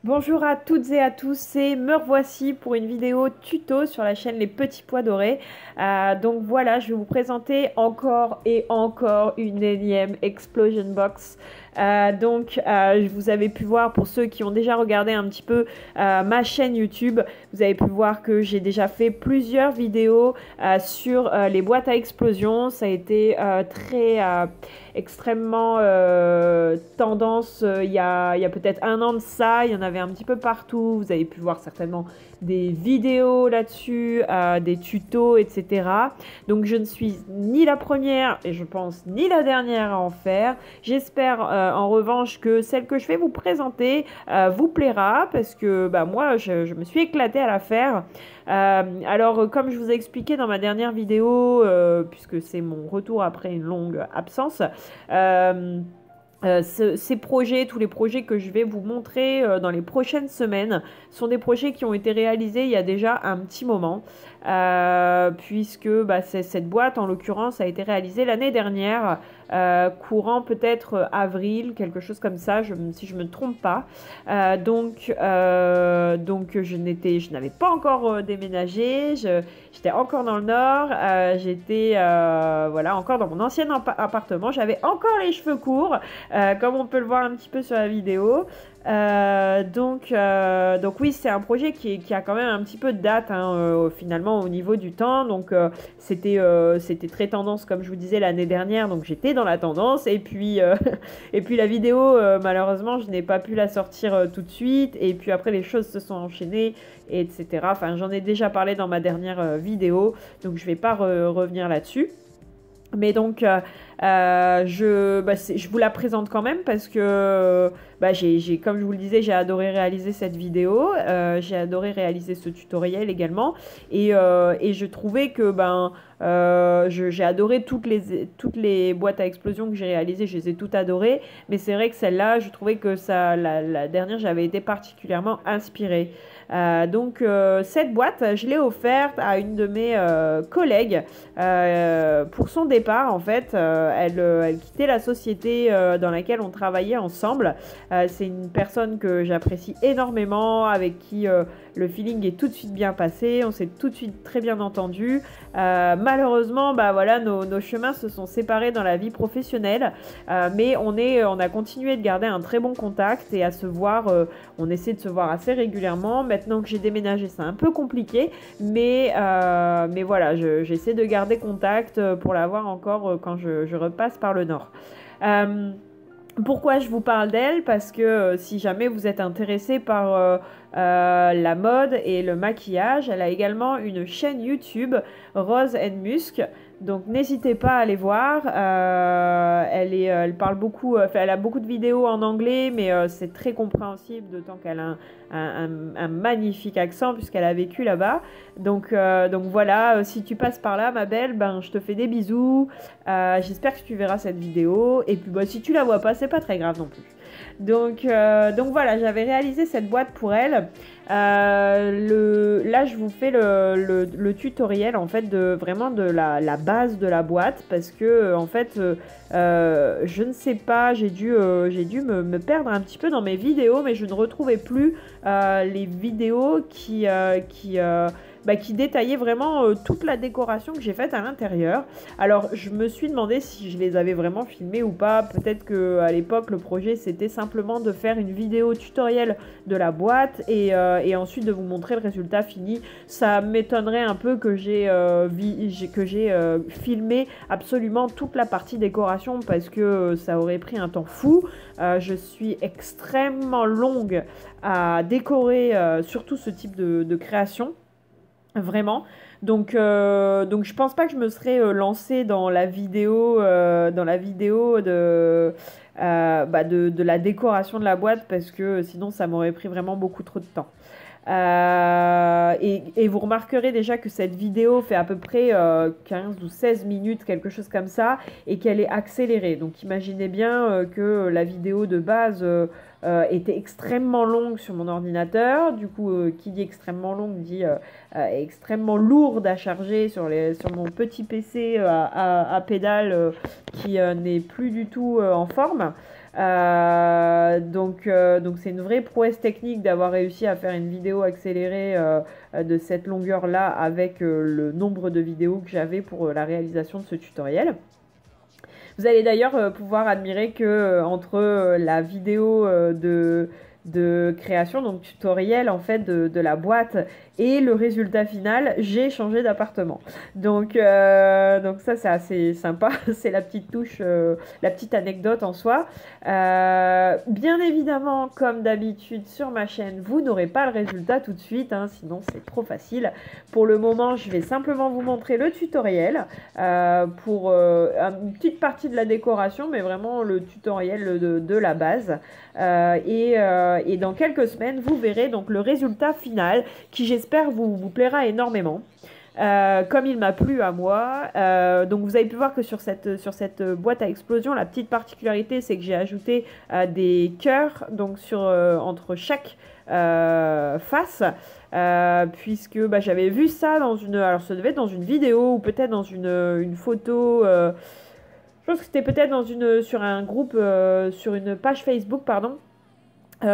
Bonjour à toutes et à tous, et me revoici pour une vidéo tuto sur la chaîne Les Petits Pois Dorés. Donc voilà, je vais vous présenter encore et encore une énième Explosion Box. Vous avez pu voir, pour ceux qui ont déjà regardé un petit peu ma chaîne YouTube, vous avez pu voir que j'ai déjà fait plusieurs vidéos sur les boîtes à explosion. Ça a été très extrêmement tendance il y a peut-être un an de ça. Il y en avait un petit peu partout. Vous avez pu voir certainement des vidéos là-dessus, des tutos, etc. Donc je ne suis ni la première et je pense ni la dernière à en faire. J'espère en revanche que celle que je vais vous présenter vous plaira parce que moi je me suis éclatée à la faire. Comme je vous ai expliqué dans ma dernière vidéo, puisque c'est mon retour après une longue absence, ces projets, tous les projets que je vais vous montrer dans les prochaines semaines, sont des projets qui ont été réalisés il y a déjà un petit moment, puisque cette boîte, en l'occurrence, a été réalisée l'année dernière, courant peut-être avril, quelque chose comme ça, si je me trompe pas. Je n'avais pas encore déménagé, j'étais encore dans le nord, j'étais voilà, encore dans mon ancien appartement, j'avais encore les cheveux courts. Comme on peut le voir un petit peu sur la vidéo. Donc oui, c'est un projet qui a quand même un petit peu de date hein, finalement au niveau du temps. C'était très tendance comme je vous disais l'année dernière, donc j'étais dans la tendance. Et puis, et puis la vidéo, malheureusement, je n'ai pas pu la sortir tout de suite. Et puis après, les choses se sont enchaînées, etc. Enfin, j'en ai déjà parlé dans ma dernière vidéo, donc je ne vais pas revenir là-dessus. Mais donc, je vous la présente quand même parce que, comme je vous le disais, j'ai adoré réaliser cette vidéo, j'ai adoré réaliser ce tutoriel également, et je trouvais que j'ai adoré toutes les boîtes à explosion que j'ai réalisées, je les ai toutes adorées, mais c'est vrai que celle-là, je trouvais que la dernière, j'avais été particulièrement inspirée. Cette boîte, je l'ai offerte à une de mes collègues pour son départ. En fait, elle quittait la société dans laquelle on travaillait ensemble. C'est une personne que j'apprécie énormément, avec qui le feeling est tout de suite bien passé, on s'est tout de suite très bien entendu. Malheureusement, nos chemins se sont séparés dans la vie professionnelle, mais on a continué de garder un très bon contact et à se voir. On essaie de se voir assez régulièrement. Maintenant que j'ai déménagé, c'est un peu compliqué, mais voilà, j'essaie de garder contact pour la voir encore quand je repasse par le nord. Pourquoi je vous parle d'elle? Parce que si jamais vous êtes intéressé par la mode et le maquillage, elle a également une chaîne YouTube, Rose Musk. Donc n'hésitez pas à aller voir. Elle parle beaucoup, elle a beaucoup de vidéos en anglais, mais c'est très compréhensible, d'autant qu'elle a un magnifique accent puisqu'elle a vécu là-bas. Donc voilà, si tu passes par là, ma belle, je te fais des bisous. J'espère que tu verras cette vidéo. Et puis si tu la vois pas, c'est pas très grave non plus. Donc voilà, j'avais réalisé cette boîte pour elle. Là, je vous fais le tutoriel en fait vraiment de la base de la boîte parce que en fait, je ne sais pas, j'ai dû me perdre un petit peu dans mes vidéos, mais je ne retrouvais plus les vidéos qui détaillait vraiment toute la décoration que j'ai faite à l'intérieur. Alors je me suis demandé si je les avais vraiment filmées ou pas. Peut-être qu'à l'époque le projet c'était simplement de faire une vidéo tutoriel de la boîte et ensuite de vous montrer le résultat fini. Ça m'étonnerait un peu que j'ai filmé absolument toute la partie décoration parce que ça aurait pris un temps fou. Je suis extrêmement longue à décorer surtout ce type de création. Vraiment. Donc je pense pas que je me serais lancée dans la vidéo, de la décoration de la boîte parce que sinon ça m'aurait pris vraiment beaucoup trop de temps. Et vous remarquerez déjà que cette vidéo fait à peu près 15 ou 16 minutes, quelque chose comme ça, et qu'elle est accélérée. Donc imaginez bien que la vidéo de base était extrêmement longue sur mon ordinateur. Du coup, qui dit extrêmement longue dit extrêmement lourde à charger sur mon petit PC à pédale qui n'est plus du tout en forme. Donc c'est une vraie prouesse technique d'avoir réussi à faire une vidéo accélérée de cette longueur-là avec le nombre de vidéos que j'avais pour la réalisation de ce tutoriel. Vous allez d'ailleurs pouvoir admirer que entre la vidéo de création, donc tutoriel en fait de la boîte et le résultat final, j'ai changé d'appartement. Donc ça c'est assez sympa, c'est la petite touche, la petite anecdote en soi. Bien évidemment, comme d'habitude sur ma chaîne, vous n'aurez pas le résultat tout de suite, hein, sinon c'est trop facile. Pour le moment, je vais simplement vous montrer le tutoriel pour une petite partie de la décoration, mais vraiment le tutoriel de la base. Et dans quelques semaines, vous verrez donc le résultat final qui, j'espère, vous plaira énormément. Comme il m'a plu à moi. Donc vous avez pu voir que sur cette boîte à explosion, la petite particularité, c'est que j'ai ajouté des cœurs donc entre chaque face. Puisque bah, j'avais vu ça dans alors ça devait être dans une vidéo ou peut-être dans une photo. Je pense que c'était peut-être sur un groupe, sur une page Facebook, pardon.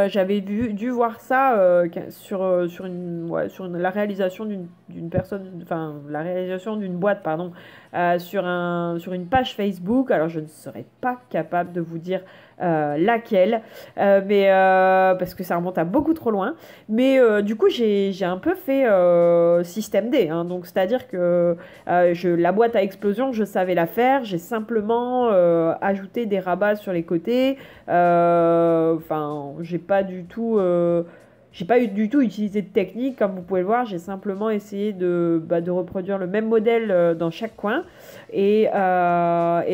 J'avais dû voir ça sur la réalisation d'une personne, enfin la réalisation d'une boîte, pardon, sur une page Facebook. Alors je ne serais pas capable de vous dire laquelle, mais parce que ça remonte à beaucoup trop loin. Mais du coup j'ai un peu fait système D, hein, donc c'est-à-dire que la boîte à explosion, je savais la faire. J'ai simplement ajouté des rabats sur les côtés. Enfin, j'ai pas du tout utilisé de technique, comme vous pouvez le voir. J'ai simplement essayé de reproduire le même modèle dans chaque coin. Et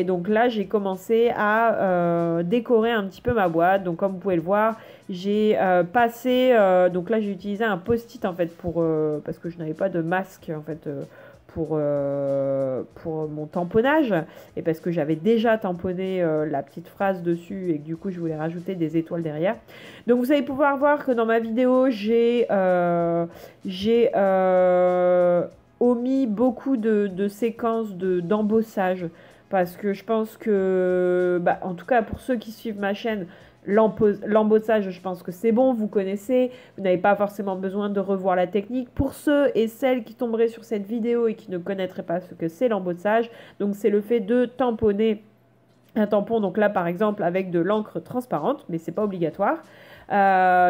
donc là, j'ai commencé à décorer un petit peu ma boîte. Donc comme vous pouvez le voir, j'ai passé... donc là, j'ai utilisé un post-it en fait parce que je n'avais pas de masque en fait pour mon tamponnage et parce que j'avais déjà tamponné la petite phrase dessus et que du coup je voulais rajouter des étoiles derrière. Donc vous allez pouvoir voir que dans ma vidéo j'ai omis beaucoup de séquences d'embossage parce que je pense que, bah, en tout cas pour ceux qui suivent ma chaîne, l'embossage, je pense que c'est bon, vous connaissez, vous n'avez pas forcément besoin de revoir la technique. Pour ceux et celles qui tomberaient sur cette vidéo et qui ne connaîtraient pas ce que c'est l'embossage, donc c'est le fait de tamponner un tampon, donc là par exemple avec de l'encre transparente, mais c'est pas obligatoire,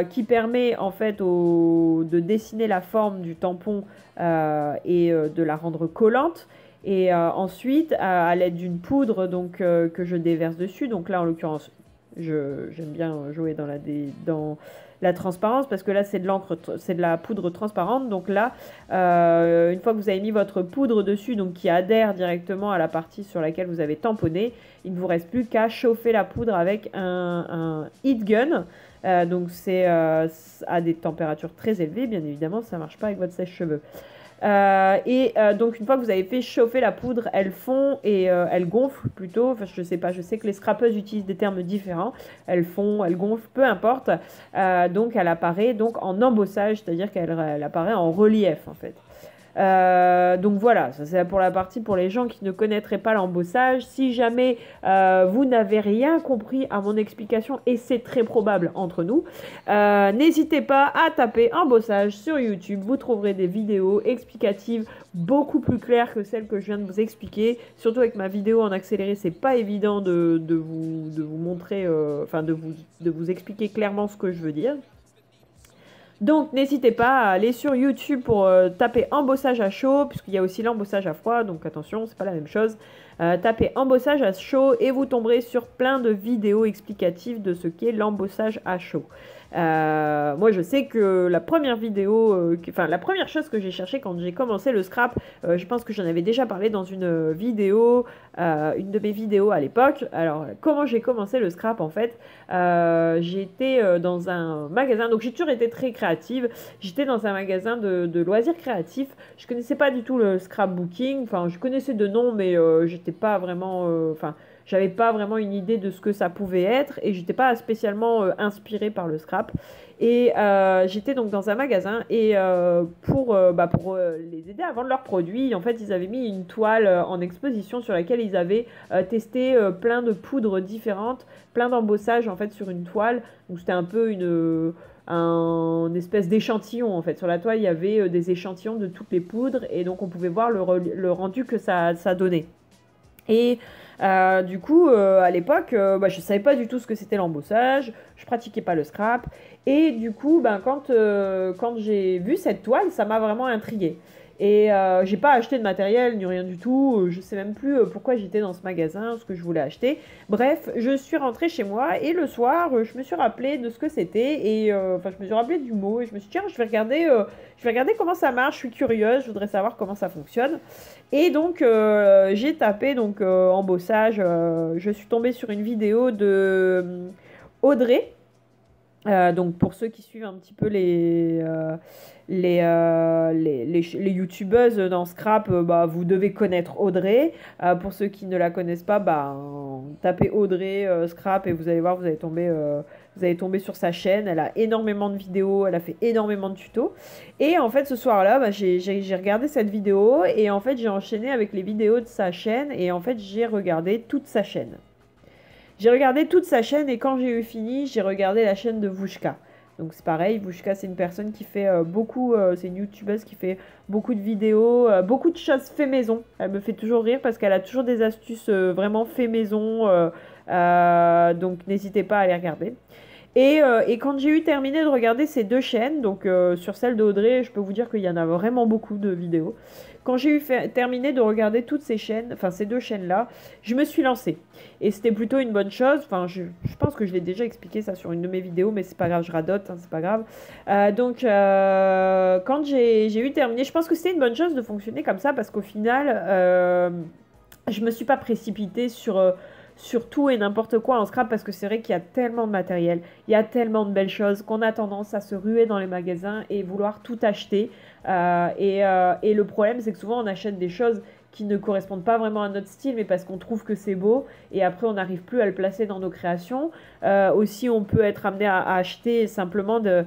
qui permet en fait de dessiner la forme du tampon et de la rendre collante. Et ensuite, à l'aide d'une poudre donc, que je déverse dessus, donc là en l'occurrence, j'aime bien jouer dans la transparence parce que là c'est de la poudre transparente. Donc là, une fois que vous avez mis votre poudre dessus, donc qui adhère directement à la partie sur laquelle vous avez tamponné, il ne vous reste plus qu'à chauffer la poudre avec un heat gun. Donc c'est à des températures très élevées, bien évidemment, ça ne marche pas avec votre sèche-cheveux. Donc une fois que vous avez fait chauffer la poudre, elle fond et elle gonfle plutôt. Enfin, je sais pas, je sais que les scrapeuses utilisent des termes différents. Elle fond, elle gonfle, peu importe. Donc elle apparaît donc en embossage, c'est-à-dire qu'elle apparaît en relief en fait. Donc voilà, ça c'est pour la partie pour les gens qui ne connaîtraient pas l'embossage. Si jamais vous n'avez rien compris à mon explication, et c'est très probable entre nous, n'hésitez pas à taper embossage sur YouTube. Vous trouverez des vidéos explicatives beaucoup plus claires que celles que je viens de vous expliquer. Surtout avec ma vidéo en accéléré, c'est pas évident de vous montrer, enfin de vous expliquer clairement ce que je veux dire. Donc n'hésitez pas à aller sur YouTube pour taper embossage à chaud, puisqu'il y a aussi l'embossage à froid, donc attention, c'est pas la même chose. Tapez embossage à chaud et vous tomberez sur plein de vidéos explicatives de ce qu'est l'embossage à chaud. Moi je sais que la première vidéo, la première chose que j'ai cherché quand j'ai commencé le scrap, je pense que j'en avais déjà parlé dans une vidéo, une de mes vidéos à l'époque. Alors comment j'ai commencé le scrap en fait, j'étais dans un magasin, donc j'ai toujours été très créative, j'étais dans un magasin de loisirs créatifs. Je connaissais pas du tout le scrapbooking, enfin je connaissais de nom mais j'étais pas vraiment, j'avais pas vraiment une idée de ce que ça pouvait être et j'étais pas spécialement inspirée par le scrap. Et j'étais donc dans un magasin et pour les aider à vendre leurs produits, en fait, ils avaient mis une toile en exposition sur laquelle ils avaient testé plein de poudres différentes, plein d'embossages en fait sur une toile. Donc c'était un peu un espèce d'échantillon en fait. Sur la toile, il y avait des échantillons de toutes les poudres et donc on pouvait voir le rendu que ça donnait. Et du coup, à l'époque, je savais pas du tout ce que c'était l'embossage, je pratiquais pas le scrap, et du coup, quand j'ai vu cette toile, ça m'a vraiment intriguée. Et j'ai pas acheté de matériel ni rien du tout, je sais même plus pourquoi j'étais dans ce magasin, ce que je voulais acheter. Bref, je suis rentrée chez moi et le soir, je me suis rappelé de ce que c'était et enfin je me suis rappelé du mot et je me suis dit tiens, je vais regarder comment ça marche, je suis curieuse, je voudrais savoir comment ça fonctionne. Et donc j'ai tapé donc embossage, je suis tombée sur une vidéo de Audrey. Donc pour ceux qui suivent un petit peu les youtubeuses dans Scrap, vous devez connaître Audrey. Pour ceux qui ne la connaissent pas, tapez Audrey Scrap et vous allez voir, vous allez tomber sur sa chaîne. Elle a énormément de vidéos, elle a fait énormément de tutos. Et en fait ce soir-là, j'ai regardé cette vidéo et en fait j'ai enchaîné avec les vidéos de sa chaîne et en fait j'ai regardé toute sa chaîne. J'ai regardé toute sa chaîne et quand j'ai eu fini, j'ai regardé la chaîne de Vushka. Donc c'est pareil, Vushka c'est une personne qui fait c'est une youtubeuse qui fait beaucoup de vidéos, beaucoup de choses fait maison. Elle me fait toujours rire parce qu'elle a toujours des astuces vraiment fait maison, donc n'hésitez pas à les regarder. Et quand j'ai eu terminé de regarder ces deux chaînes, donc sur celle d'Audrey, je peux vous dire qu'il y en a vraiment beaucoup de vidéos. Quand j'ai eu terminé de regarder toutes ces chaînes, enfin ces deux chaînes-là, je me suis lancée. Et c'était plutôt une bonne chose. Enfin, je pense que je l'ai déjà expliqué ça sur une de mes vidéos, mais c'est pas grave, je radote, hein, c'est pas grave. Quand j'ai eu terminé, je pense que c'était une bonne chose de fonctionner comme ça parce qu'au final, je me suis pas précipitée sur tout et n'importe quoi en scrap parce que c'est vrai qu'il y a tellement de matériel, il y a tellement de belles choses qu'on a tendance à se ruer dans les magasins et vouloir tout acheter. Et le problème, c'est que souvent on achète des choses qui ne correspondent pas vraiment à notre style, mais parce qu'on trouve que c'est beau et après on n'arrive plus à le placer dans nos créations. Aussi, on peut être amené à acheter simplement des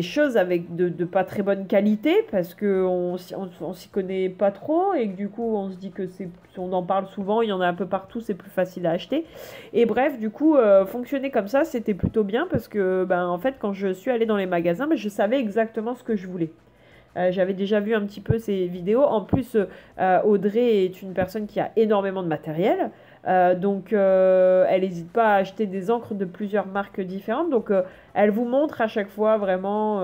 choses avec de pas très bonne qualité parce qu'on s'y connaît pas trop et que du coup on se dit que on en parle souvent, il y en a un peu partout, c'est plus facile à acheter. Et bref, du coup, fonctionner comme ça, c'était plutôt bien parce que en fait, quand je suis allée dans les magasins, je savais exactement ce que je voulais. J'avais déjà vu un petit peu ces vidéos. En plus, Audrey est une personne qui a énormément de matériel. Donc, elle n'hésite pas à acheter des encres de plusieurs marques différentes. Donc, elle vous montre à chaque fois vraiment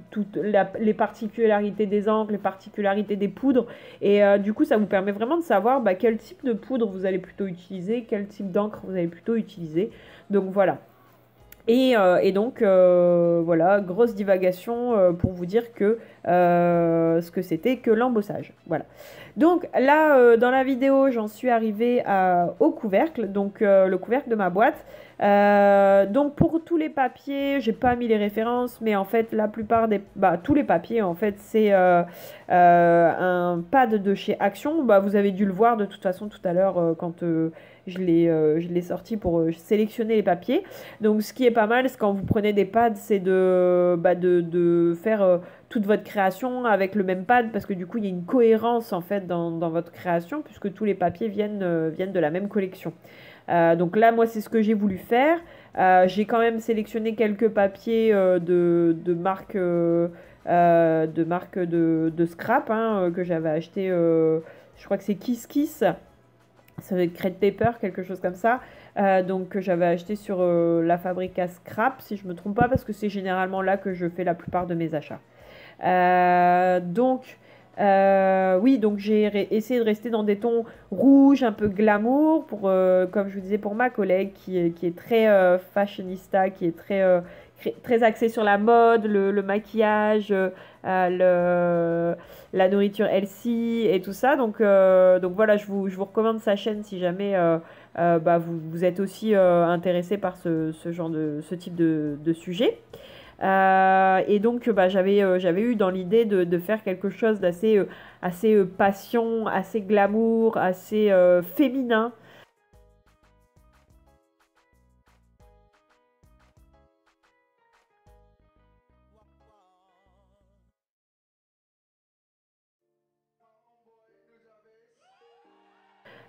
toutes les particularités des encres, les particularités des poudres. Et du coup, ça vous permet vraiment de savoir quel type de poudre vous allez plutôt utiliser, quel type d'encre vous allez plutôt utiliser. Donc, voilà. Et donc, voilà, grosse divagation pour vous dire que ce que c'était que l'embossage. Voilà. Donc là, dans la vidéo, j'en suis arrivée au couvercle, donc le couvercle de ma boîte. Donc pour tous les papiers, j'ai pas mis les références, mais en fait, la plupart tous les papiers, en fait, c'est un pad de chez Action. Vous avez dû le voir de toute façon tout à l'heure quand je l'ai sorti pour sélectionner les papiers. Donc ce qui est pas mal, c'est quand vous prenez des pads, c'est de faire toute votre création avec le même pad parce que du coup il y a une cohérence en fait dans votre création puisque tous les papiers viennent de la même collection. Donc là moi c'est ce que j'ai voulu faire. J'ai quand même sélectionné quelques papiers de marque de scrap que j'avais acheté, je crois que c'est Kiss Kiss. Ça va être Crate Paper, quelque chose comme ça. Donc que j'avais acheté sur la fabrique à scrap, si je me trompe pas, parce que c'est généralement là que je fais la plupart de mes achats. Oui, donc j'ai essayé de rester dans des tons rouges, un peu glamour, comme je vous disais, pour ma collègue qui est très fashionista, qui est très axée sur la mode, le maquillage, la nourriture healthy et tout ça. Donc voilà, je vous recommande sa chaîne si jamais vous êtes aussi intéressé par ce type de sujet. Et donc, bah, j'avais eu dans l'idée de faire quelque chose d'assez passion, assez glamour, assez féminin.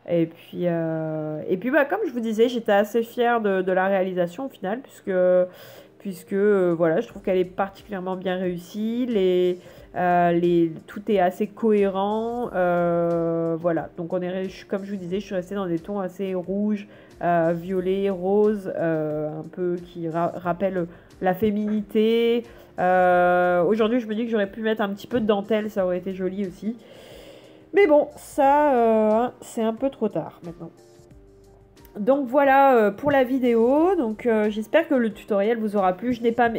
Et puis bah, comme je vous disais, j'étais assez fière de la réalisation au final, puisque voilà, je trouve qu'elle est particulièrement bien réussie. Tout est assez cohérent. Voilà, donc comme je vous disais, je suis restée dans des tons assez rouges, violets, roses, un peu qui rappellent la féminité. Aujourd'hui, je me dis que j'aurais pu mettre un petit peu de dentelle, ça aurait été joli aussi. Mais bon, ça, c'est un peu trop tard maintenant. Donc voilà pour la vidéo. Donc j'espère que le tutoriel vous aura plu. Je n'ai pas,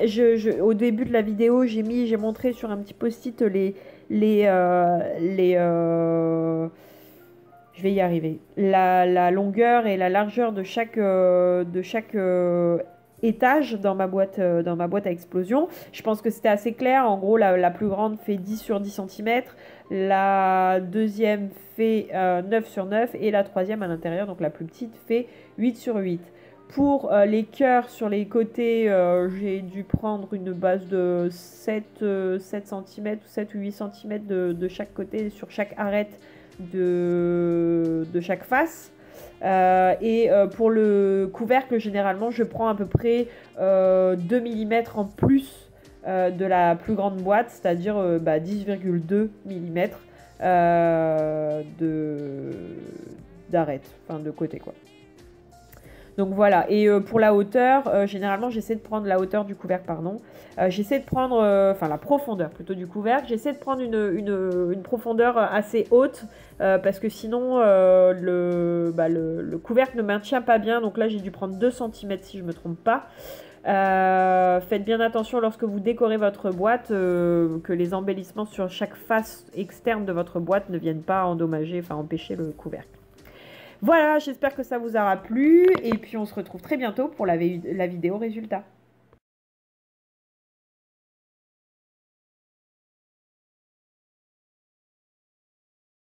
au début de la vidéo, j'ai montré sur un petit post-it je vais y arriver. La longueur et la largeur de chaque étage dans ma boîte à explosion. Je pense que c'était assez clair. En gros, la plus grande fait 10 sur 10 cm, la deuxième fait 9 sur 9 et la troisième à l'intérieur, donc la plus petite, fait 8 sur 8. Pour les cœurs sur les côtés, j'ai dû prendre une base de 7 cm ou 7 ou 8 cm de chaque côté sur chaque arête de chaque face. Pour le couvercle, généralement, je prends à peu près 2 mm en plus de la plus grande boîte, c'est-à-dire 10,2 mm d'arête, enfin de côté quoi. Donc voilà, et pour la hauteur, généralement j'essaie de prendre la hauteur du couvercle, pardon. J'essaie de prendre, enfin la profondeur plutôt du couvercle, j'essaie de prendre une profondeur assez haute, parce que sinon le couvercle ne maintient pas bien, donc là j'ai dû prendre 2 cm si je ne me trompe pas. Faites bien attention lorsque vous décorez votre boîte, que les embellissements sur chaque face externe de votre boîte ne viennent pas endommager, enfin empêcher le couvercle. Voilà, j'espère que ça vous aura plu et puis on se retrouve très bientôt pour la vidéo résultat.